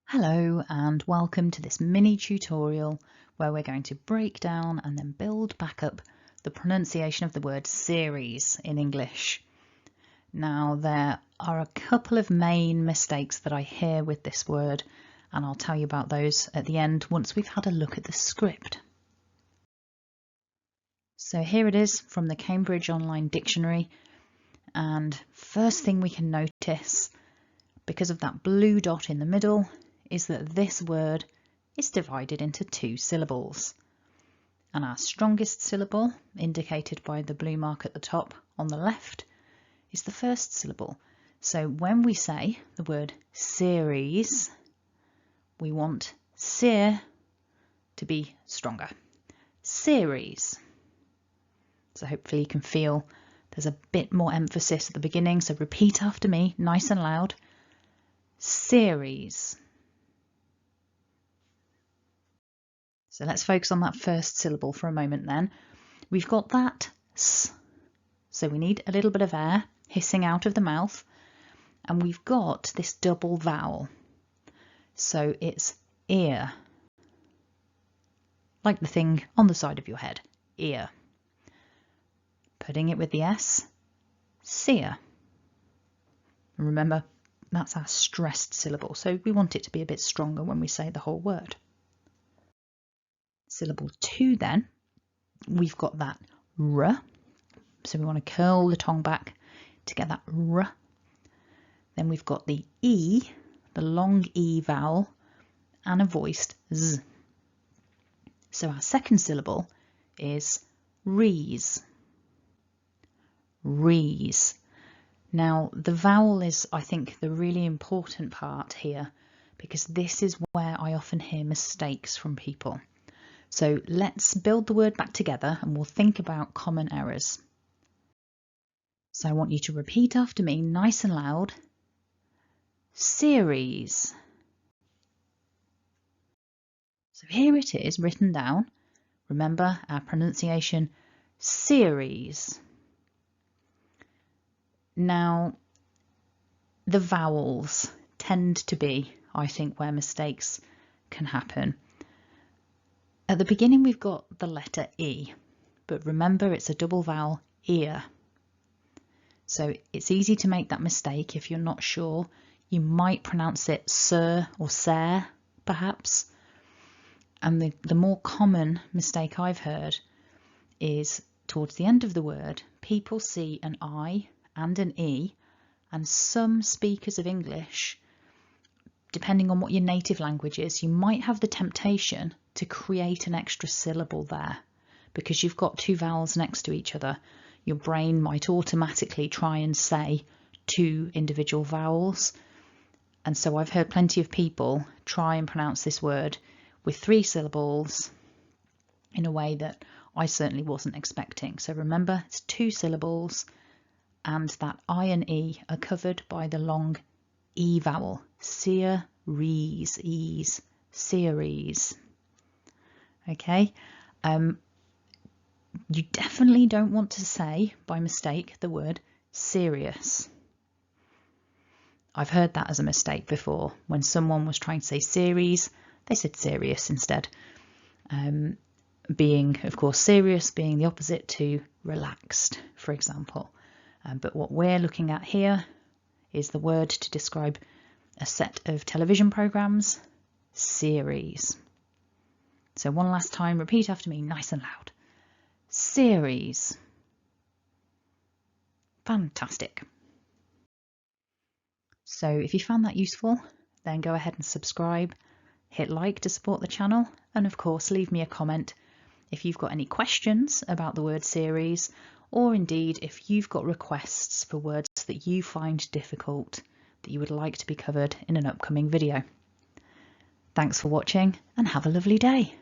Hello and welcome to this mini tutorial where we're going to break down and then build back up the pronunciation of the word series in English. Now there are a couple of main mistakes that I hear with this word and I'll tell you about those at the end once we've had a look at the script. So here it is from the Cambridge Online Dictionary, and first thing we can notice, because of that blue dot in the middle, is that this word is divided into two syllables. And our strongest syllable, indicated by the blue mark at the top on the left, is the first syllable. So when we say the word series, we want seer to be stronger. Series. So hopefully you can feel there's a bit more emphasis at the beginning. So repeat after me, nice and loud. Series. So let's focus on that first syllable for a moment then. We've got that S. So we need a little bit of air hissing out of the mouth. And we've got this double vowel. So it's ear. Like the thing on the side of your head, ear. Putting it with the S, seer. And remember, that's our stressed syllable, so we want it to be a bit stronger when we say the whole word. Syllable 2 then, we've got that R, so we want to curl the tongue back to get that R. Then we've got the E, the long E vowel, and a voiced Z. So our second syllable is rees. Rees. Now the vowel is, I think, the really important part here, because this is where I often hear mistakes from people. So let's build the word back together and we'll think about common errors. So I want you to repeat after me nice and loud. Series. So here it is written down. Remember our pronunciation, series. Now, the vowels tend to be, I think, where mistakes can happen. At the beginning, we've got the letter E, but remember it's a double vowel, ear. So it's easy to make that mistake if you're not sure. You might pronounce it sir or ser, perhaps. And the more common mistake I've heard is towards the end of the word, people see an I and an E, and some speakers of English, depending on what your native language is, you might have the temptation to create an extra syllable there. Because you've got two vowels next to each other, your brain might automatically try and say two individual vowels. And so I've heard plenty of people try and pronounce this word with three syllables in a way that I certainly wasn't expecting. So remember, it's two syllables, and that I and E are covered by the long E vowel. Series, ease, series. Okay, you definitely don't want to say by mistake the word serious. I've heard that as a mistake before. When someone was trying to say series, they said serious instead. Being, of course, serious being the opposite to relaxed, for example. But what we're looking at here is the word to describe a set of television programs, series. So one last time, repeat after me, nice and loud. Series. Fantastic. So if you found that useful, then go ahead and subscribe, hit like to support the channel, and of course leave me a comment if you've got any questions about the word series, or indeed if you've got requests for words that you find difficult that you would like to be covered in an upcoming video. Thanks for watching and have a lovely day.